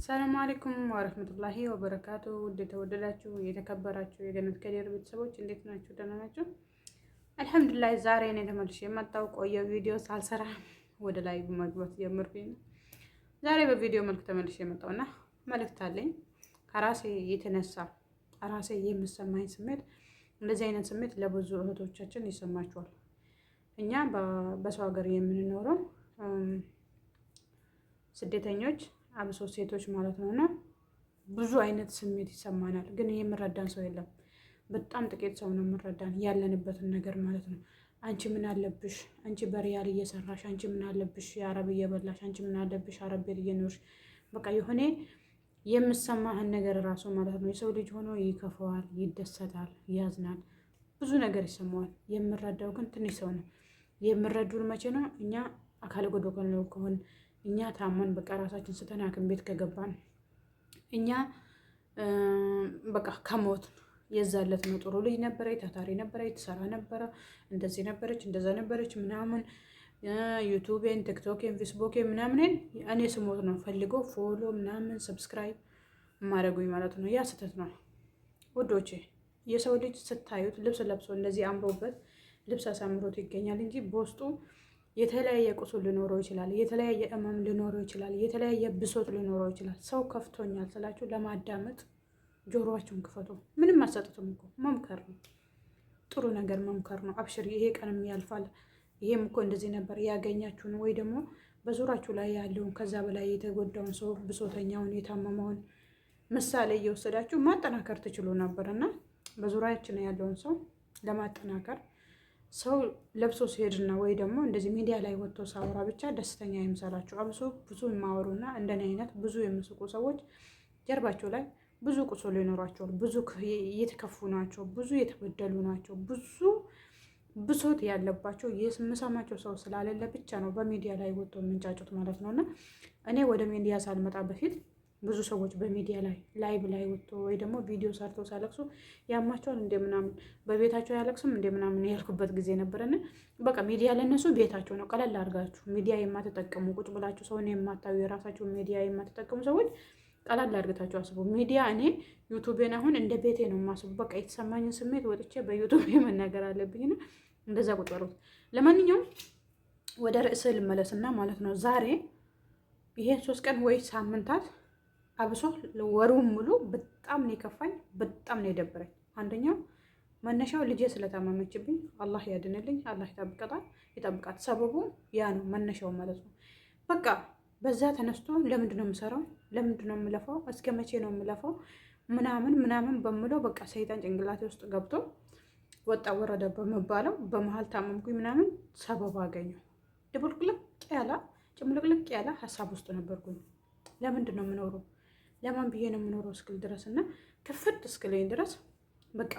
ሰላም አለይኩም ወረህመቱላሂ ወበረካቱ። ውድ የተወደዳችሁ የተከበራችሁ የገነት ከዲር ቤተሰቦች እንዴት ናችሁ? ደህና ናችሁ? አልሐምዱሊላህ። ዛሬ እኔ ተመልሼ የመጣሁ ቆየሁ ቪዲዮ ሳልሰራ ወደ ላይ መግባት ጀምርኩኝ ነው። ዛሬ በቪዲዮ መልክ ተመልሼ የመጣሁና መልእክት አለኝ ከራሴ የተነሳ ራሴ የምሰማኝ ስሜት። እንደዚህ አይነት ስሜት ለብዙ እህቶቻችን ይሰማቸዋል። እኛ በሰው ሀገር የምንኖረው ስደተኞች አብሶ ሴቶች ማለት ነውና ብዙ አይነት ስሜት ይሰማናል። ግን የምረዳን ሰው የለም። በጣም ጥቂት ሰው ነው የምረዳን ያለንበትን ነገር ማለት ነው። አንቺ ምን አለብሽ? አንቺ በሪያል እየሰራሽ፣ አንቺ ምን አለብሽ? የአረብ እየበላሽ፣ አንቺ ምን አለብሽ? አረብ ቤት እየኖርሽ፣ በቃ የሆነ የምሰማህን ነገር ራሱ ማለት ነው። የሰው ልጅ ሆኖ ይከፈዋል፣ ይደሰታል፣ ያዝናል፣ ብዙ ነገር ይሰማዋል። የምረዳው ግን ትንሽ ሰው ነው። የምረዱን መቼ ነው? እኛ አካል ጎዶሎ ከሆን፣ እኛ ታመን በቃ ራሳችን ስተን ሐኪም ቤት ከገባን፣ እኛ በቃ ከሞት የዛለት ነው። ጥሩ ልጅ ነበረ፣ ታታሪ ነበረ፣ ትሰራ ነበረ፣ እንደዚህ ነበረች፣ እንደዛ ነበረች ምናምን ዩቱቤን፣ ቲክቶኬን፣ ፌስቡኬን ምናምን እኔ ስሞት ነው ፈልጎ ፎሎ ምናምን ሰብስክራይብ ማድረጉኝ ማለት ነው። ያ ስህተት ነው ውዶቼ። የሰው ልጅ ስታዩት ልብስ ለብሶ እንደዚህ አምሮበት ልብስ አሳምሮት ይገኛል እንጂ በውስጡ የተለያየ ቁስል ሊኖረው ይችላል። የተለያየ እመም ሊኖረው ይችላል። የተለያየ ብሶት ሊኖረው ይችላል። ሰው ከፍቶኛል ስላችሁ ለማዳመጥ ጆሮአችሁን ክፈቱ። ምንም አሰጡትም እኮ መምከር ነው። ጥሩ ነገር መምከር ነው። አብሽር፣ ይሄ ቀንም ያልፋል። ይሄም እኮ እንደዚህ ነበር። ያገኛችሁን ወይ ደግሞ በዙራችሁ ላይ ያለውን ከዛ በላይ የተጎዳውን ሰው ብሶተኛውን፣ የታመመውን ምሳሌ እየወሰዳችሁ ማጠናከር ትችሉ ነበር እና በዙሪያችን ያለውን ሰው ለማጠናከር ሰው ለብሶ ሲሄድና ወይ ደግሞ እንደዚህ ሚዲያ ላይ ወጥቶ ሳወራ ብቻ ደስተኛ ይምሰላችሁ። አብሶ ብዙ የማወሩና እንደኔ አይነት ብዙ የሚስቁ ሰዎች ጀርባቸው ላይ ብዙ ቁስል ይኖራቸዋል። ብዙ እየተከፉ ናቸው። ብዙ የተበደሉ ናቸው። ብዙ ብሶት ያለባቸው የምሰማቸው ሰው ስላሌለ ብቻ ነው በሚዲያ ላይ ወጥቶ የምንጫጩት ማለት ነው። እና እኔ ወደ ሚዲያ ሳልመጣ በፊት ብዙ ሰዎች በሚዲያ ላይ ላይቭ ላይ ወጥቶ ወይ ደግሞ ቪዲዮ ሰርተው ሲያለቅሱ ያማቸውን እንደምናምን በቤታቸው ያለቅስም እንደምናምን ያልኩበት ጊዜ ነበረና በቃ ሚዲያ ለነሱ ቤታቸው ነው። ቀለል አድርጋችሁ ሚዲያ የማትጠቀሙ ቁጭ ብላችሁ ሰውን የማታዩ የራሳችሁ ሚዲያ የማትጠቀሙ ሰዎች ቀለል አድርጋችሁ አስቡ። ሚዲያ እኔ ዩቱቤን አሁን እንደ ቤቴ ነው የማስቡ። በቃ የተሰማኝን ስሜት ወጥቼ በዩቱቤ መናገር አለብኝና እንደዛ ቁጭ በሉት። ለማንኛውም ወደ ርዕስ ልመለስና ማለት ነው ዛሬ ይሄን 3 ቀን ወይ ሳምንታት አብሶ ወሩን ሙሉ በጣም ነው የከፋኝ፣ በጣም ነው የደበረኝ። አንደኛው መነሻው ልጄ ስለታመመችብኝ አላህ ያድንልኝ፣ አላህ ይጠብቃት። ሰበቡ ያ ነው መነሻው ማለት ነው። በቃ በዛ ተነስቶ ለምንድን ነው የምሰራው? ለምንድን ነው የምለፋው? እስከ መቼ ነው የምለፋው? ምናምን በምለው በቃ ሰይጣን ጭንቅላቴ ውስጥ ገብቶ ወጣ ወረደ በመባለው በመሀል ታመምኩኝ ምናምን ሰበብ አገኘው። ድብልቅልቅ ያለ ጭምልቅልቅ ያለ ሀሳብ ውስጥ ነበርኩኝ። ለምንድን ነው የምኖረው? ለማን ብዬ ነው የምኖረው እስክል ድረስ እና ክፍት እስክለኝ ድረስ በቃ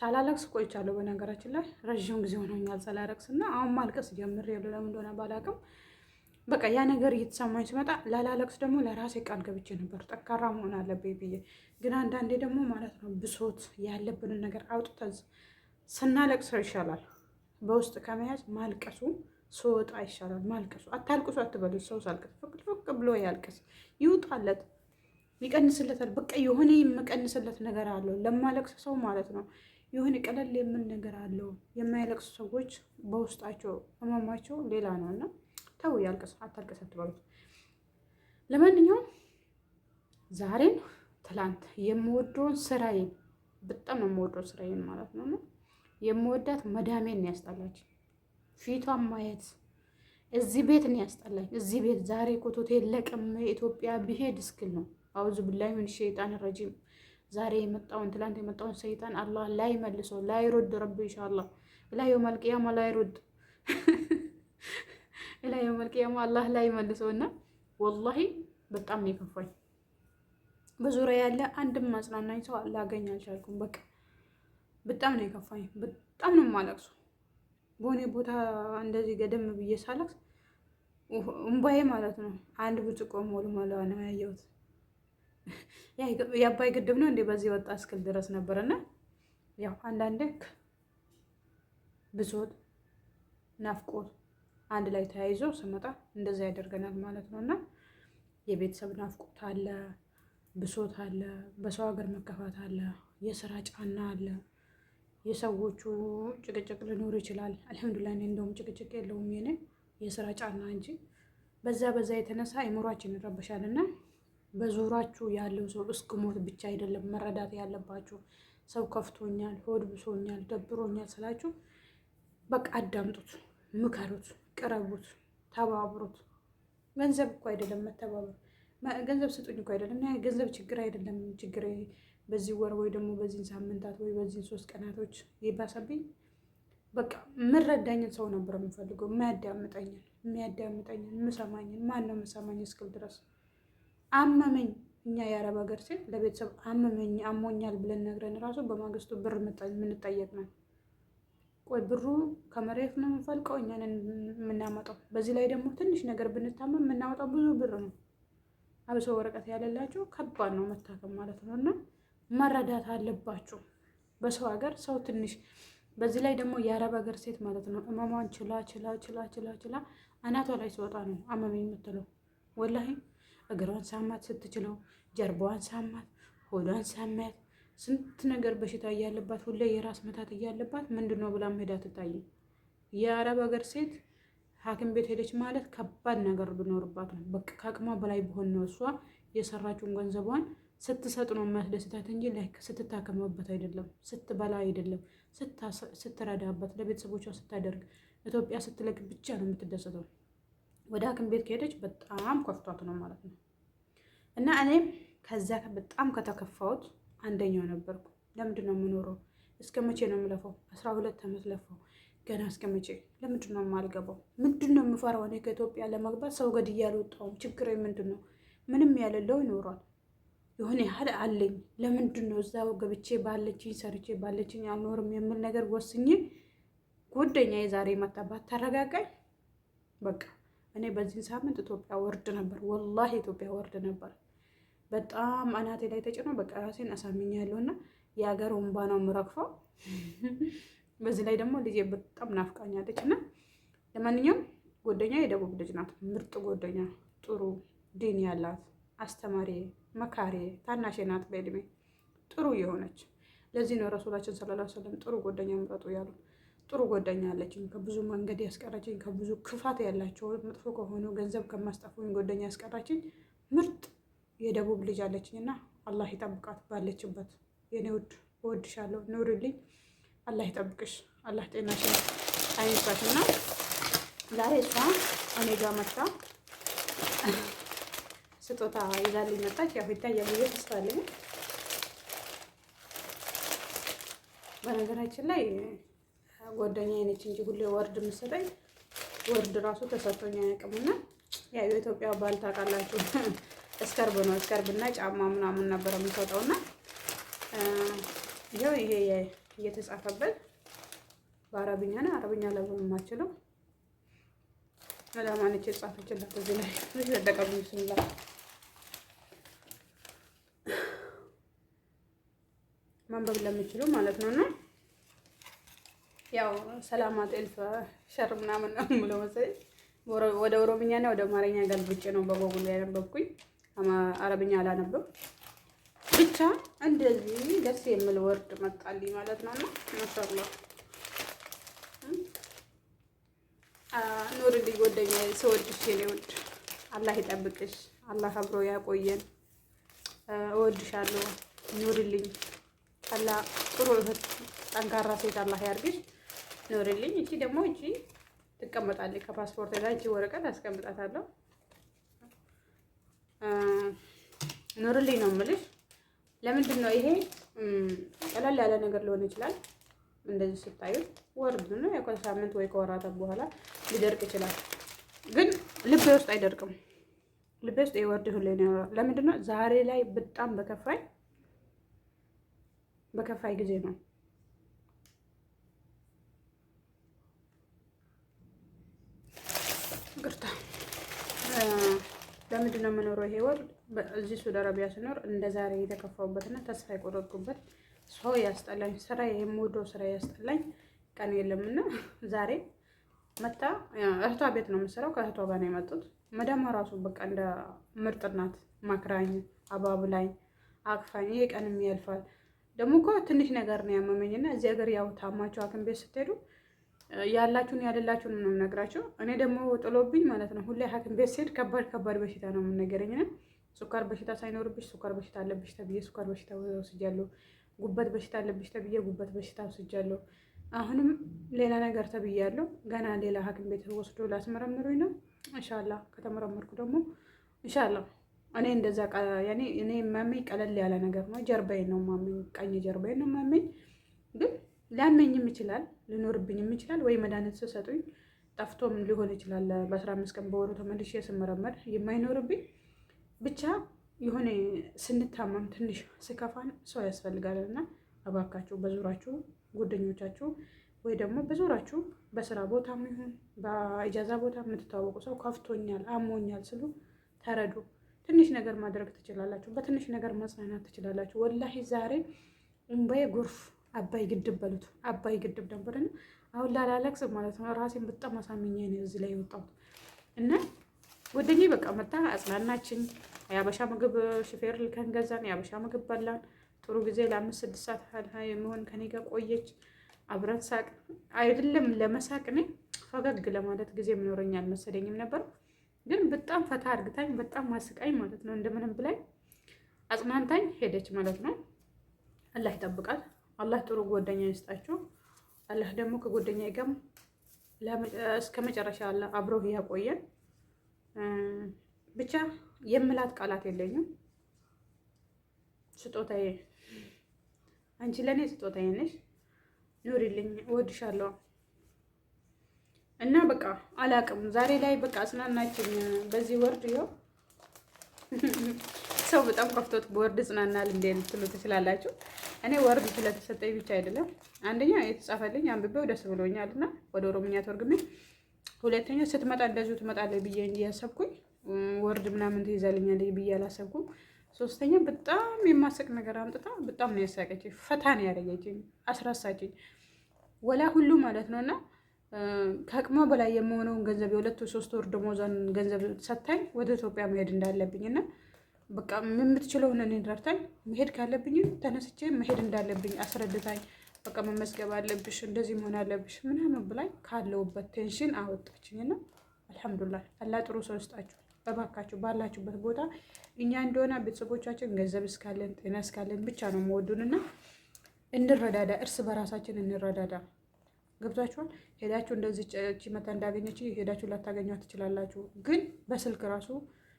ሳላለቅስ ቆይቻለሁ። በነገራችን ላይ ረዥም ጊዜ ሆኖኛል ሳላለቅስ እና አሁን ማልቀስ ጀምሬያለሁ። ለምን እንደሆነ ባላውቅም በቃ ያ ነገር እየተሰማኝ ሲመጣ ላላለቅስ ደግሞ ለራሴ ቃል ገብቼ ነበር ጠንካራ መሆን አለብኝ ብዬ። ግን አንዳንዴ ደግሞ ማለት ነው ብሶት ያለብንን ነገር አውጥተን ስናለቅስ ይሻላል በውስጥ ከመያዝ ማልቀሱ ስወጣ ይሻላል። ማልቀሱ አታልቅሱ አትበሉ። ሰው ሳልቅስ ፍቅ ብሎ ያልቅስ፣ ይውጣለት፣ ይቀንስለታል። በቃ የሆነ የምቀንስለት ነገር አለው ለማለቅስ ሰው ማለት ነው። የሆነ ቀለል የምን ነገር አለው። የማይለቅሱ ሰዎች በውስጣቸው ህመማቸው ሌላ ነው እና ተው፣ ያልቅስ፣ አታልቅስ አትበሉት። ለማንኛውም ዛሬም ትላንት የምወደውን ስራዬን በጣም የምወደው ስራዬን ማለት ነው እና የምወዳት መዳሜን ያስጠላች ፊቷን ማየት እዚህ ቤት ነው ያስጠላኝ። እዚህ ቤት ዛሬ ኮቶቴ ለቅም ኢትዮጵያ ብሄድ እስክል ነው። አውዙ ብላሂ ሚን ሸይጣን ረጂም። ዛሬ የመጣውን ትላንት የመጣውን ሰይጣን አላህ ላይ መልሶ ላይ ሩድ ረቢ ኢንሻአላህ ኢላ የውመል ቂያማ ላይ ሩድ ኢላ የውመል ቂያማ አላህ ላይ መልሶና ወላሂ በጣም ነው የከፋኝ። በዙሪያ ያለ አንድም ማጽናናኝ ሰው ላገኝ አልቻልኩም። በቃ በጣም ነው የከፋኝ። በጣም ነው የማለቅሰው። በሆነ ቦታ እንደዚህ ገደም ብዬ ሳለቅስ እምባዬ ማለት ነው አንድ ብርጭቆ ሞልሞላ ነው ያየሁት። የአባይ ግድብ ነው እንዴ በዚህ ወጣ እስክል ድረስ ነበርና ያው አንዳንዴ ብሶት፣ ናፍቆት አንድ ላይ ተያይዞ ስመጣ እንደዛ ያደርገናል ማለት ነውና የቤተሰብ ናፍቆት አለ፣ ብሶት አለ፣ በሰው ሀገር መከፋት አለ፣ የስራ ጫና አለ፣ የሰዎቹ ጭቅጭቅ ሊኖር ይችላል። አልሐምዱሊላህ እኔ እንደውም ጭቅጭቅ የለውም የኔ የስራ ጫና እንጂ በዛ የተነሳ አይምሯችን ይረበሻል። እና በዙራችሁ ያለው ሰው እስክሞት ብቻ አይደለም መረዳት ያለባችሁ። ሰው ከፍቶኛል፣ ሆድ ብሶኛል፣ ደብሮኛል ስላችሁ በቃ አዳምጡት፣ ምከሩት፣ ቅረቡት፣ ተባብሩት። ገንዘብ እኮ አይደለም መተባበር፣ ገንዘብ ስጡኝ እኮ አይደለም። ገንዘብ ችግር አይደለም። ችግር በዚህ ወር ወይ ደግሞ በዚህ ሳምንታት ወይ በዚህ 3 ቀናቶች ይባሰብኝ በቃ የምረዳኝን ሰው ነበር የምፈልገው። የሚያዳምጠኝን የምሰማኝን ማን ነው የምሰማኝ እስክል ድረስ አመመኝ። እኛ የአረብ ሀገር ሴት ለቤተሰብ አመመኝ አሞኛል ብለን ነግረን ራሱ በማግስቱ ብር የምንጠየቅ ነው። ቆይ ብሩ ከመሬት ነው የምንፈልቀው እኛን የምናመጣው። በዚህ ላይ ደግሞ ትንሽ ነገር ብንታመም የምናመጣው ብዙ ብር ነው። አብሶ ወረቀት ያለላቸው ከባድ ነው መታከም ማለት ነው። እና መረዳት አለባችሁ። በሰው ሀገር ሰው ትንሽ በዚህ ላይ ደግሞ የአረብ ሀገር ሴት ማለት ነው እመሟን ችላ አናቷ ላይ ሲወጣ ነው አመመኝ የምትለው። ወላሂ እግሯን ሳማት ስትችለው፣ ጀርባዋን ሳማት፣ ሆዷን ሳማት፣ ስንት ነገር በሽታ እያለባት ሁሌ የራስ መታት እያለባት ምንድን ነው ብላ መሄድ አትታይም። የአረብ ሀገር ሴት ሐኪም ቤት ሄደች ማለት ከባድ ነገር ብኖርባት ነው። በቃ ከአቅሟ በላይ ቢሆን ነው እሷ የሰራችውን ገንዘቧን ስትሰጥ ነው የሚያስደስታት እንጂ ላይክ ስትታከምበት አይደለም፣ ስትበላ አይደለም፣ ስትረዳበት ለቤተሰቦቿ ስታደርግ ኢትዮጵያ ስትለቅ ብቻ ነው የምትደሰተው። ወደ ሐኪም ቤት ከሄደች በጣም ከፍቷት ነው ማለት ነው። እና እኔም ከዛ በጣም ከተከፋሁት አንደኛው ነበርኩ። ለምንድን ነው የምኖረው? እስከ መቼ ነው የምለፈው? 12 ዓመት ለፈው ገና እስከ መቼ? ለምንድን ነው የማልገባው? ምንድን ነው የምፈራው? እኔ ከኢትዮጵያ ለመግባት ሰው ገድዬ አልወጣሁም። ችግሬ ምንድን ነው? ምንም ያለለው ይኖራል የሆነ ያህል አለኝ። ለምንድን ነው እዛው ገብቼ ባለችኝ ሰርቼ ባለችኝ አልኖርም የሚል ነገር ወስኜ ጉደኛ የዛሬ መጣባት ተረጋጋኝ። በቃ እኔ በዚህ ሳምንት ኢትዮጵያ ወርድ ነበር፣ ወላሂ ኢትዮጵያ ወርድ ነበር። በጣም አናቴ ላይ ተጭኖ በቃ ራሴን አሳምኛለሁ። እና የሀገር ወንባ ነው የምረግፈው። በዚህ ላይ ደግሞ ልጄ በጣም ናፍቃኛለች። እና ለማንኛውም ጓደኛ የደቡብ ልጅ ናት፣ ምርጥ ጓደኛ፣ ጥሩ ዲን ያላት አስተማሪ መካሪ ታናሽ ናት፣ በእድሜ ጥሩ የሆነች። ለዚህ ነው ረሱላችን ሰለላሁ ዐለይሂ ወሰለም ጥሩ ጓደኛ ምረጡ ያሉ። ጥሩ ጓደኛ አለችኝ፣ ከብዙ መንገድ ያስቀረችኝ፣ ከብዙ ክፋት ያላቸው መጥፎ ከሆኑ ገንዘብ ከማስጠፉኝ ጓደኛ ያስቀረችኝ ምርጥ የደቡብ ልጅ አለችኝ። እና አላህ ይጠብቃት ባለችበት። የኔ ውድ እወድሻለሁ፣ ኑሪልኝ፣ አላህ ይጠብቅሽ፣ አላህ ጤናሽን አይንሳት። እና ዛሬ እሷ እኔ ጋር መጣ ስጦታ ይዛልኝ መጣች። ያው ይታያል ብዬ ተስፋ አለኝ። በነገራችን ላይ ጓደኛዬ ነች እንጂ ሁሌ ወርድ የምትሰጠኝ ወርድ ራሱ ተሰጥቶኝ አያውቅምና ያው የኢትዮጵያ ባህል ታውቃላችሁ፣ እስከርብ ነው። እስከርብና ጫማ ምናምን ነበር የምትሰጠውና ይኸው ይሄ እየተጻፈበት በአረብኛ ነው። አረብኛ ለምን የማችለው ለማንች የጻፈችላት እዚህ ላይ ልጅ ተጠቀሙ ስንላ ማንበብ ለምችሉ ማለት ነው። እና ያው ሰላማት ኤልፍ ሸር ምናምን ነው የምለው መሰለኝ። ወደ ኦሮምኛና ወደ አማርኛ ገልብጬ ነው በጎጉል ያነበብኩኝ። አረብኛ አላነበብ ብቻ እንደዚህ ደስ የሚል ወርድ መጣልኝ ማለት ነው። እና ማሻአላህ ኑርልኝ ጓደኛዬ፣ ስወድሽ የኔ ውድ፣ አላህ ይጠብቅሽ፣ አላህ አብሮ ያቆየን። እወድሻለሁ፣ ኑርልኝ። አላህ ጥሩ እህት፣ ጠንካራ ሴት አላህ ያርግሽ፣ ኑርልኝ። እቺ ደግሞ እቺ ትቀመጣለች ከፓስፖርት ጋር። እቺ ወረቀት አስቀምጣታለሁ። ኑርልኝ ነው የምልሽ። ለምንድን ነው ይሄ ቀለል ያለ ነገር ሊሆን ይችላል። እንደዚህ ስታዩት ወርድ ነው። ያው ከሳምንት ወይ ከወራት በኋላ ሊደርቅ ይችላል፣ ግን ልቤ ውስጥ አይደርቅም። ልቤ ውስጥ የወርድ ሁሌ ነው። ለምንድን ነው ዛሬ ላይ በጣም በከፋይ ጊዜ ነው ግርታ። ለምንድን ነው የምኖረው? ይሄ ወር እዚህ ሳውዲ አረቢያ ስኖር እንደ ዛሬ የተከፋውበትና ተስፋ የቆረጥኩበት ሰው ያስጠላኝ ስራ የምወደው ስራ ያስጠላኝ ቀን የለምና ዛሬ መታ እህቷ ቤት ነው የምሰራው። ከእህቷ ጋር ነው የመጡት። መዳሟ ራሱ በቃ እንደ ምርጥ ናት። ማክራኝ፣ አባብላኝ፣ አቅፋኝ፣ ይሄ ቀንም ያልፋል። ደግሞ እኮ ትንሽ ነገር ነው ያመመኝና እዚህ ሀገር ያው ታማችሁ ሐኪም ቤት ስትሄዱ ያላችሁን ያደላችሁን ነው የምነግራቸው። እኔ ደግሞ ጥሎብኝ ማለት ነው ሁሌ ሐኪም ቤት ስሄድ ከባድ በሽታ ነው የምነገረኝ። ሱካር በሽታ ሳይኖርብሽ ሱካር በሽታ አለብሽ ተብዬ ሱካር በሽታ ወስጃለሁ። ጉበት በሽታ አለብሽ ተብዬ ጉበት በሽታ ወስጃለሁ። አሁንም ሌላ ነገር ተብያለሁ። ገና ሌላ ሐኪም ቤት ወስዶ ላስመረምሩኝ ነው። ኢንሻአላህ ከተመረመርኩ ደግሞ ኢንሻአላህ እኔ እንደዛ እኔ ማመኝ ቀለል ያለ ነገር ነው። ጀርባዬን ነው ማመኝ፣ ቀኝ ጀርባዬን ነው ማመኝ። ግን ሊያመኝም ይችላል ሊኖርብኝም ይችላል። ወይ መድኃኒት ስሰጡኝ ጠፍቶም ሊሆን ይችላል። በ15 ቀን በወሩ ተመልሼ ስመረመር የማይኖርብኝ ብቻ የሆነ ስንታመም ትንሽ ስከፋን ሰው ያስፈልጋል። እና እባካችሁ በዙራችሁ ጓደኞቻችሁ ወይ ደግሞ በዙራችሁ በስራ ቦታ ይሁን በኢጃዛ ቦታ የምትታወቁ ሰው ከፍቶኛል፣ አሞኛል ስሉ ተረዱ። ትንሽ ነገር ማድረግ ትችላላችሁ። በትንሽ ነገር መጽናናት ትችላላችሁ። ወላሂ ዛሬ እምባዬ ጎርፍ አባይ ግድብ በሉት አባይ ግድብ ነበርና አሁን ላላለቅስ ማለት ነው። ራሴን በጣም አሳምኜ ነው እዚህ ላይ የወጣሁት እና ወደኔ በቃ መጣ አጽናናችኝ። የአበሻ ምግብ ሹፌር ልከን ገዛን። የአበሻ ምግብ በላን። ጥሩ ጊዜ ለ5-6 ሰዓት የሚሆን ከኔ ጋር ቆየች። አብረን ሳቅ አይደለም ለመሳቅ እኔ ፈገግ ለማለት ጊዜ ምኖረኝ አልመሰለኝም ነበር። ግን በጣም ፈታ አድርግታኝ በጣም ማስቃኝ ማለት ነው። እንደምንም ብላይ አጽናንታኝ ሄደች ማለት ነው። አላህ ይጠብቃት። አላህ ጥሩ ጓደኛ ይስጣችሁ። አላህ ደግሞ ከጓደኛዬ ጋር እስከ መጨረሻ አላህ አብሮ ያቆየን። ብቻ የምላት ቃላት የለኝም። ስጦታዬ አንቺ ለኔ ስጦታዬ ነሽ። ኑሪልኝ፣ እወድሻለሁ። እና በቃ አላቅም ዛሬ ላይ በቃ አጽናናችኝ። በዚህ ወርድ ይኸው ሰው በጣም ከፍቶት በወርድ ጽናናል እንዴ ልትሉ ትችላላችሁ። እኔ ወርድ ስለተሰጠኝ ብቻ አይደለም። አንደኛ የተጻፈልኝ አንብቤው ደስ ብሎኛል እና ወደ ኦሮምኛ ተርጉሜ፣ ሁለተኛ ስትመጣ እንደዚሁ ትመጣለች ብዬ እንጂ ያሰብኩኝ ወርድ ምናምን ትይዛልኛለች ብዬ አላሰብኩም። ሶስተኛ በጣም የማስቅ ነገር አምጥታ በጣም ነው ያሳቀችኝ። ፈታ ነው ያደረገችኝ፣ አስረሳችኝ ወላ ሁሉ ማለት ነውና ከአቅሟ በላይ የምሆነውን ገንዘብ የ2-3 ወር ደሞዟን ገንዘብ ሰታኝ ወደ ኢትዮጵያ መሄድ እንዳለብኝ እና በቃ የምትችለውን እኔን ረድታኝ መሄድ ካለብኝ ተነስቼ መሄድ እንዳለብኝ አስረድታኝ በቃ መመዝገብ አለብሽ እንደዚህ መሆን አለብሽ ምናምን ብላኝ ካለውበት ቴንሽን አወጣችኝና አልሐምዱሊላህ። አላህ ጥሩ ሰው ይስጣችሁ እባካችሁ። ባላችሁበት ቦታ እኛ እንደሆነ ቤተሰቦቻችን ገንዘብ እስካለን ጤና እስካለን ብቻ ነው መወዱንና እንረዳዳ፣ እርስ በራሳችን እንረዳዳ። ገብቷችኋል? ሄዳችሁ እንደዚህ እቺ መታ እንዳገኘች ሄዳችሁ ላታገኟት ትችላላችሁ። ግን በስልክ ራሱ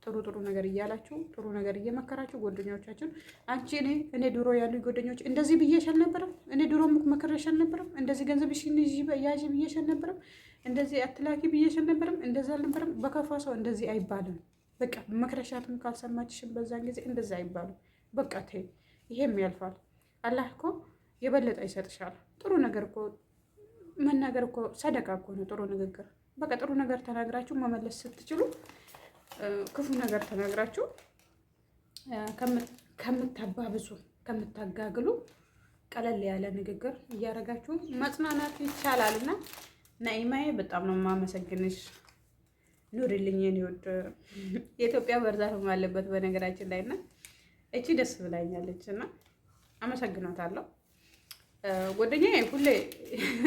ጥሩ ነገር እያላችሁ ጥሩ ነገር እየመከራችሁ ጓደኞቻችን አንቺ እኔ ድሮ ያሉ ጓደኞች እንደዚህ ብዬሽ አልነበረም? እኔ ድሮ መከረሽ አልነበረም? እንደዚህ ገንዘብሽን ያዥ ብዬሽ አልነበረም? እንደዚህ አትላኪ ብዬሽ አልነበረም? እንደዛ አልነበረም? በከፋ ሰው እንደዚህ አይባልም። በቃ መክረሻትም ካልሰማችሽም በዛን ጊዜ እንደዚህ አይባልም። በቃ ተይ፣ ይሄም ያልፋል። አላህ እኮ የበለጠ ይሰጥሻል። ጥሩ ነገር እኮ መናገር እኮ ሰደቃ እኮ ነው። ጥሩ ንግግር በቃ ጥሩ ነገር ተናግራችሁ መመለስ ስትችሉ ክፉ ነገር ተናግራችሁ ከምታባብሱ ከምታጋግሉ ቀለል ያለ ንግግር እያደረጋችሁ መጽናናት ይቻላል። እና ናኢማዬ በጣም ነው የማመሰግንሽ። ኑሪልኝ የኔ ውድ። የኢትዮጵያ በርዛትም አለበት በነገራችን ላይ እና እቺ ደስ ብላኛለች እና አመሰግናታለሁ። ጓደኛዬ ሁሌ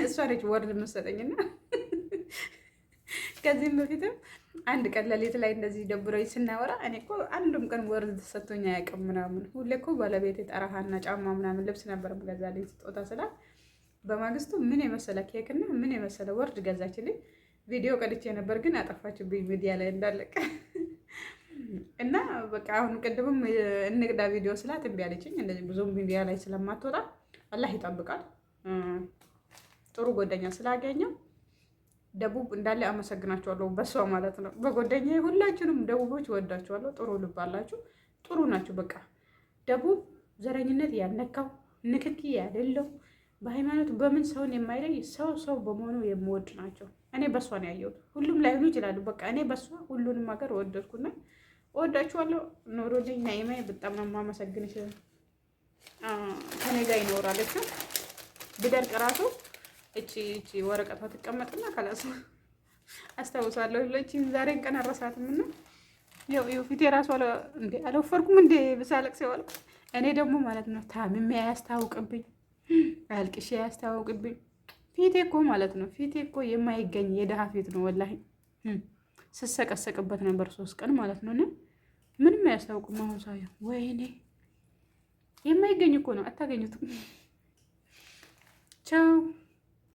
እሷ ነች ወርድ መሰጠኝና ከዚህም በፊትም አንድ ቀን ሌሊት ላይ እንደዚህ ደብረኝ ስናወራ እኔ እኮ አንዱም ቀን ወርድ ተሰጥቶኝ አያውቅም ምናምን። ሁሌ እኮ ባለቤቴ ጠረሃና ጫማ ምናምን ልብስ ነበር ገዛልኝ ስጦታ ስላት፣ በማግስቱ ምን የመሰለ ኬክና ምን የመሰለ ወርድ ገዛችልኝ። ቪዲዮ ቀድቼ ነበር ግን አጠፋችብኝ ሚዲያ ላይ እንዳለቀ እና በቃ አሁን ቅድምም እንቅዳ ቪዲዮ ስላት እምቢ አለችኝ። እንደዚህ ብዙም ሚዲያ ላይ ስለማትወጣ አላህ ይጠብቃል። ጥሩ ጓደኛ ስላገኘው ደቡብ እንዳለ አመሰግናቸዋለሁ። በሷ ማለት ነው። በጓደኛዬ ሁላችንም ደቡቦች ወዳቸዋለሁ። ጥሩ ልብ አላችሁ፣ ጥሩ ናችሁ። በቃ ደቡብ ዘረኝነት ያልነካው ንክኪ ያሌለው በሃይማኖት በምን ሰውን የማይለይ ሰው በመሆኑ የምወድ ናቸው። እኔ በሷ ነው ያየሁት። ሁሉም ላይሆኑ ይችላሉ። በቃ እኔ በሷ ሁሉንም ሀገር ወደድኩና ወዳችኋለሁ። ኖሮልኝ ናኢማዬ በጣም ነው የማመሰግንሽ። ከኔ ጋር ይኖራለች ብደርቅ ራሱ እቺ ወረቀቷ ትቀመጥና ካላስ አስታውሳለሁ። ለቺ ዛሬን ቀን አረሳትም እና ይኸው ፊቴ ራሱ አልወፈርኩም እንዴ ብሳለቅስ የዋልኩ። እኔ ደግሞ ማለት ነው ታምሜ አያስታውቅብኝ፣ አልቅሼ አያስታውቅብኝ። ፊቴ እኮ ማለት ነው ፊቴ እኮ የማይገኝ የድሃ ፊት ነው ወላሂ። ስሰቀሰቅበት ነበር 3 ቀን ማለት ነው። እና ምንም አያስታውቅም። አሁን ሳየው ወይኔ የማይገኝ እኮ ነው፣ አታገኙትም። ቻው